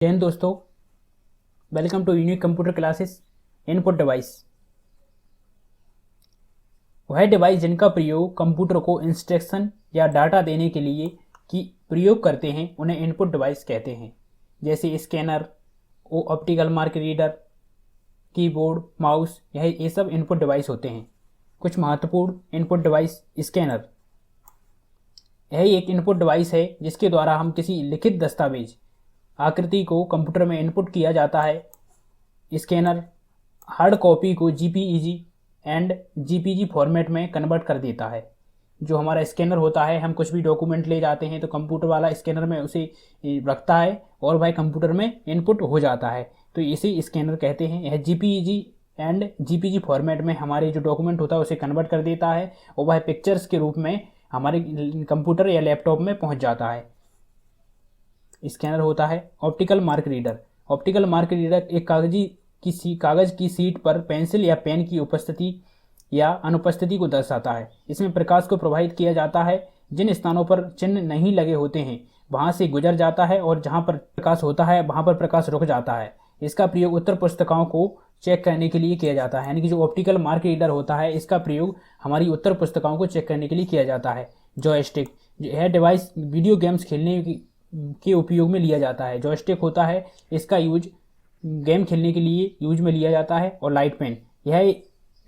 जय हिंद दोस्तों, welcome to unique computer classes. Input device वह डिवाइस जिनका प्रयोग कंप्यूटर को इंस्ट्रक्शन या डाटा देने के लिए की प्रयोग करते हैं उन्हें इनपुट डिवाइस कहते हैं। जैसे scanner, optical mark reader, keyboard, mouse, ये सब इनपुट डिवाइस होते हैं। कुछ महत्वपूर्ण इनपुट डिवाइस। स्कैनर यह एक इनपुट डिवाइस है जिसके द्वारा हम किसी लिखित दस्तावेज आकृति को कंप्यूटर में इनपुट किया जाता है। स्कैनर हार्ड कॉपी को जीपीईजी एंड जीपीजी फॉर्मेट में कन्वर्ट कर देता है। जो हमारा स्कैनर होता है, हम कुछ भी डॉक्यूमेंट ले जाते हैं तो कंप्यूटर वाला स्कैनर में उसे रखता है और वह कंप्यूटर में इनपुट हो जाता है, तो इसे स्कैनर कहते हैं। यह जीपीईजी एंड जीपीजी फॉर्मेट में हमारे जो डॉक्यूमेंट होता है उसे कन्वर्ट कर देता है और वह पिक्चर्स के रूप में हमारे कंप्यूटर या लैपटॉप में पहुंच जाता है। स्कैनर होता है। Optical mark reader. Optical mark reader एक कागज की सीट पर पेंसिल या पेन की उपस्थिति या अनुपस्थिति को दर्शाता है। इसमें प्रकाश को प्रभावित किया जाता है। जिन स्थानों पर चिन्ह नहीं लगे होते हैं वहां से गुजर जाता है और जहां पर प्रकाश होता है वहां पर प्रकाश रुक जाता है। इसका प्रयोग उत्तर पुस्तिकाओं को चेक करने के लिए किया जाता है। यानी कि जो ऑप्टिकल मार्क रीडर होता है इसका प्रयोग हमारी उत्तर पुस्तिकाओं को चेक करने के लिए किया जाता है। जॉयस्टिक, यह डिवाइस वीडियो गेम्स खेलने के उपयोग में लिया जाता है। जॉयस्टिक होता है, इसका यूज गेम खेलने के लिए यूज में लिया जाता है। और लाइट पेन, यह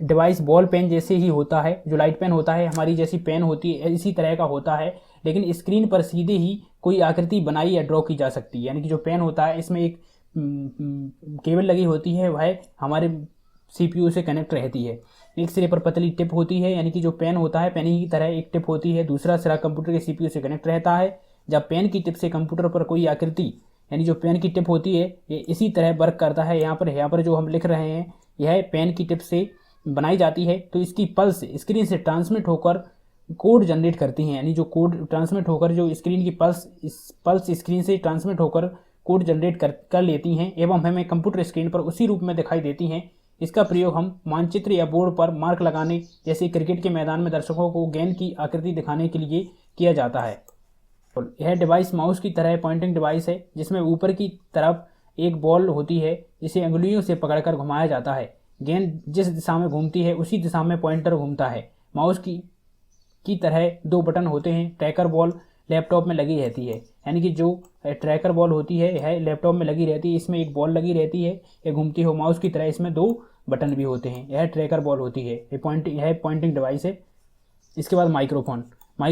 डिवाइस बॉल पेन जैसे ही होता है। जो लाइट पेन होता है हमारी जैसी पेन होती है इसी तरह का होता है, लेकिन स्क्रीन पर सीधे ही कोई आकृति बनाई या ड्रॉ की जा सकती है। यानी कि जो पेन होता है इसमें एक केबल लगी होती है, वह हमारे सीपीयू से कनेक्ट रहती है। एक सिरे पर पतली टिप होती है, यानी कि जो पेन होता है पेन की तरह एक टिप होती है। दूसरा सिरा कंप्यूटर के सीपीयू से कनेक्ट रहता है। जब पेन की टिप से कंप्यूटर पर कोई आकृति, यानी जो पेन की टिप होती है ये इसी तरह वर्क करता है। यहाँ पर जो हम लिख रहे हैं यह पेन की टिप से बनाई जाती है, तो इसकी पल्स स्क्रीन से ट्रांसमिट होकर कोड जनरेट करती हैं। यानी जो कोड ट्रांसमिट होकर जो स्क्रीन की पल्स स्क्रीन से ट्रांसमिट होकर कोड जनरेट कर लेती हैं एवं हमें कंप्यूटर स्क्रीन पर उसी रूप में दिखाई देती हैं। इसका प्रयोग हम मानचित्र या बोर्ड पर मार्क लगाने, जैसे क्रिकेट के मैदान में दर्शकों को गेंद की आकृति दिखाने के लिए किया जाता है। यह डिवाइस माउस की तरह पॉइंटिंग डिवाइस है जिसमें ऊपर की तरफ एक बॉल होती है जिसे अंगुलियों से पकड़कर घुमाया जाता है। गेंद जिस दिशा में घूमती है उसी दिशा में पॉइंटर घूमता है। माउस की तरह दो बटन होते हैं। ट्रैकर बॉल लैपटॉप में लगी रहती है, यानी कि जो ट्रैकर बॉल होती है यह लैपटॉप में लगी रहती है। इसमें एक बॉल लगी रहती है, यह घूमती हो। माउस की तरह इसमें दो बटन भी होते हैं। यह ट्रैकर बॉल होती है। यह पॉइंटिंग डिवाइस है। इसके बाद माइक्रोफोन।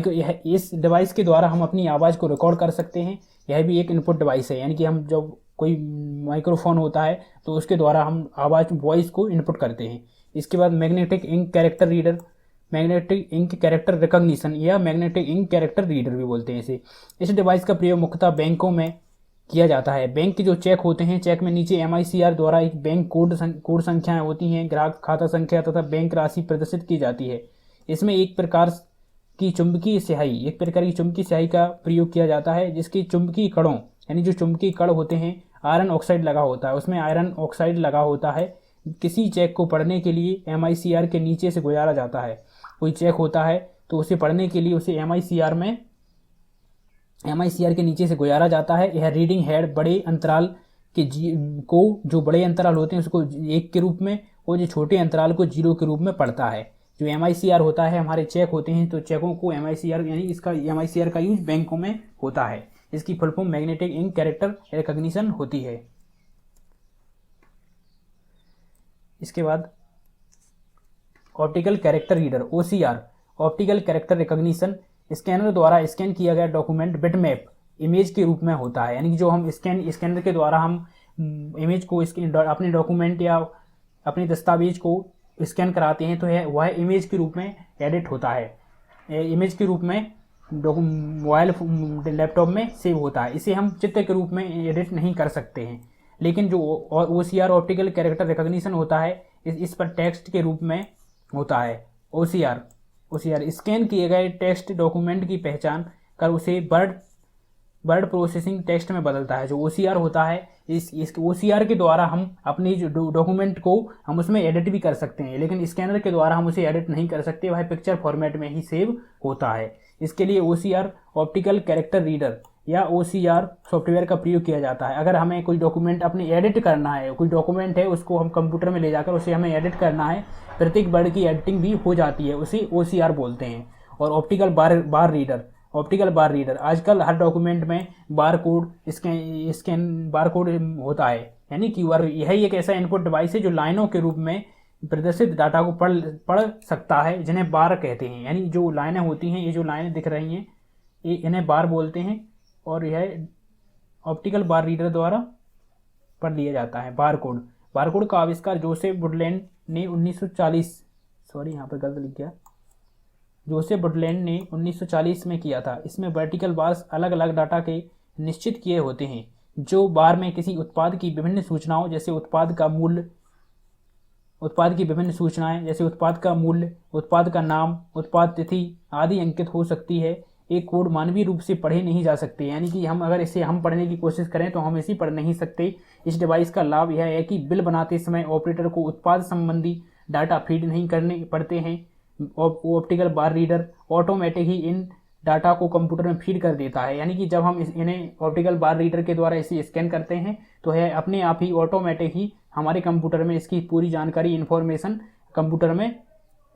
यह इस डिवाइस के द्वारा हम अपनी आवाज़ को रिकॉर्ड कर सकते हैं। यह भी एक इनपुट डिवाइस है, यानी कि हम जब कोई माइक्रोफोन होता है तो उसके द्वारा हम वॉइस को इनपुट करते हैं। इसके बाद magnetic ink character reader. Magnetic ink character recognition या मैग्नेटिक इंक कैरेक्टर रीडर भी बोलते हैं इसे। इस डिवाइस का प्रयोग मुख्यतः बैंकों में किया जाता है। बैंक के जो चेक होते हैं, चेक में नीचे MICR द्वारा एक बैंक कोड संख्याएं होती हैं, ग्राहक खाता संख्या तथा बैंक राशि प्रदर्शित की जाती है। इसमें एक प्रकार की चुंबकीय स्याही का प्रयोग किया जाता है, जिसकी चुंबकीय कणों, यानी जो चुंबकीय कण होते हैं, आयरन ऑक्साइड लगा होता है। उसमें आयरन ऑक्साइड लगा होता है। किसी चेक को पढ़ने के लिए MICR के नीचे से गुजारा जाता है। कोई चेक होता है तो उसे पढ़ने के लिए उसे MICR के नीचे से गुजारा जाता है। यह रीडिंग हेड बड़े अंतराल जो बड़े अंतराल होते हैं उसको 1 के रूप में और जो छोटे अंतराल को 0 के रूप में पढ़ता है। जो MICR होता है, हमारे चेक होते हैं तो चेकों को MICR, यानी इसका MICR का यूज बैंकों में होता है। इसकी full form magnetic ink character recognition होती है। इसके बाद optical character reader OCR, optical character recognition. Scanner द्वारा स्कैन किया गया डॉक्यूमेंट बिटमैप इमेज के रूप में होता है। यानी कि जो हम स्कैनर के द्वारा हम इमेज को अपने डॉक्यूमेंट या अपने दस्तावेज को स्कैन कराते हैं तो वह इमेज के रूप में एडिट होता है। इमेज के रूप में मोबाइल लैपटॉप में सेव होता है। इसे हम चित्र के रूप में एडिट नहीं कर सकते हैं। लेकिन जो OCR ऑप्टिकल कैरेक्टर रिकॉग्निशन होता है इस पर टेक्स्ट के रूप में होता है। OCR स्कैन किए गए टेक्स्ट डॉक्यूमेंट की पहचान कर उसे वर्ड प्रोसेसिंग टेक्स्ट में बदलता है। जो OCR होता है इस OCR के द्वारा हम अपनी जो डॉक्यूमेंट को हम उसमें एडिट भी कर सकते हैं, लेकिन स्कैनर के द्वारा हम उसे एडिट नहीं कर सकते। वह पिक्चर फॉर्मेट में ही सेव होता है। इसके लिए OCR ऑप्टिकल कैरेक्टर रीडर या OCR सॉफ्टवेयर का प्रयोग किया जाता है। अगर हमें कोई डॉक्यूमेंट अपने एडिट करना है, कोई डॉक्यूमेंट है उसको हम कंप्यूटर में ले जाकर उसे हमें एडिट करना है, प्रत्येक वर्ड की एडिटिंग भी हो जाती है, उसे OCR बोलते हैं। और ऑप्टिकल बार रीडर आजकल हर डॉक्यूमेंट में bar code scan bar code होता है, यानी QR। यह एक ऐसा इनपुट डिवाइस है जो लाइनों के रूप में प्रदर्शित डाटा को पढ़ सकता है, जिन्हें बार कहते हैं। यानी जो लाइनें होती हैं, ये जो लाइनें दिख रही हैं, ये इन्हें बार बोलते हैं, और यह ऑप्टिकल बार रीडर द्वारा पढ़ लिया जाता है। बारकोड का आविष्कार जोसेफ वुडलैंड ने 1940 में किया था। इसमें वर्टिकल बार्स अलग अलग डाटा के निश्चित किए होते हैं, जो बार में किसी उत्पाद की विभिन्न सूचनाओं जैसे उत्पाद का मूल्य, उत्पाद का नाम, उत्पाद तिथि आदि अंकित हो सकती है। एक कोड मानवीय रूप से पढ़े नहीं जा सकते, यानी कि हम अगर इसे पढ़ने की कोशिश करें तो हम इसे पढ़ नहीं सकते। इस डिवाइस का लाभ यह है कि बिल बनाते समय ऑपरेटर को उत्पाद संबंधी डाटा फीड नहीं करने पड़ते हैं। ऑप्टिकल बार रीडर ऑटोमेटिक ही इन डाटा को कंप्यूटर में फीड कर देता है, यानी कि जब हम इन्हें ऑप्टिकल बार रीडर के द्वारा इसे स्कैन करते हैं तो यह अपने आप ही ऑटोमेटिक ही हमारे कंप्यूटर में इसकी पूरी जानकारी, इन्फॉर्मेशन कंप्यूटर में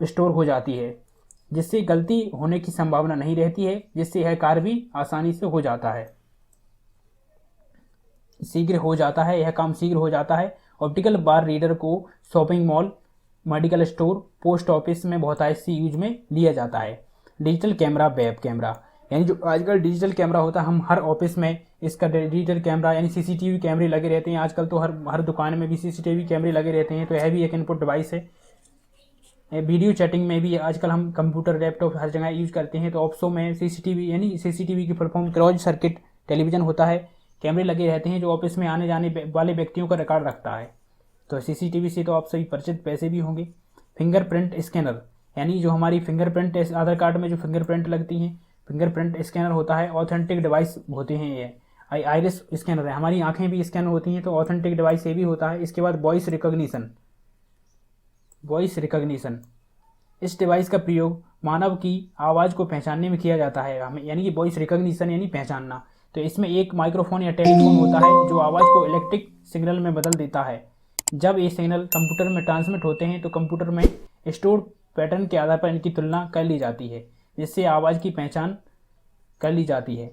स्टोर हो जाती है, जिससे गलती होने की संभावना नहीं रहती है, जिससे यह कार्य भी आसानी से हो जाता है, यह काम शीघ्र हो जाता है। ऑप्टिकल बार रीडर को shopping mall, medical store, post office में बहुत ऐसी यूज में लिया जाता है। डिजिटल कैमरा, वेब कैमरा, यानी जो आजकल डिजिटल कैमरा होता है, हम हर ऑफिस में इसका डिजिटल कैमरा यानी CCTV कैमरे लगे रहते हैं। आजकल तो हर दुकान में भी CCTV कैमरे लगे रहते हैं, तो यह भी एक इनपुट डिवाइस है। वीडियो चैटिंग में भी आजकल हम कंप्यूटर, लैपटॉप हर जगह यूज करते हैं, तो ऑफिसों में CCTV की फुल क्लोज सर्किट टेलीविजन होता है, कैमरे लगे रहते हैं जो ऑफिस में आने जाने वाले व्यक्तियों का रिकॉर्ड रखता है। तो CCTV से तो आप सभी परिचित वैसे भी होंगे। फिंगरप्रिंट स्कैनर, यानी जो हमारी फिंगरप्रिंट आधार कार्ड में जो फिंगरप्रिंट लगती हैं, फिंगरप्रिंट स्कैनर होता है। ऑथेंटिक डिवाइस होते हैं ये। आइरिस स्कैनर है, हमारी आंखें भी स्कैन होती हैं, तो ऑथेंटिक डिवाइस ये भी होता है। इसके बाद वॉइस रिकॉग्निशन, इस डिवाइस का प्रयोग मानव की आवाज़ को पहचानने में किया जाता है, हमें यानी कि वॉइस रिकॉग्निशन यानी पहचानना। तो इसमें एक माइक्रोफोन या टेलीफोन होता है जो आवाज़ को इलेक्ट्रिक सिग्नल में बदल देता है। जब ये सिग्नल कंप्यूटर में ट्रांसमिट होते हैं तो कंप्यूटर में स्टोर पैटर्न के आधार पर इनकी तुलना कर ली जाती है, जिससे आवाज़ की पहचान कर ली जाती है।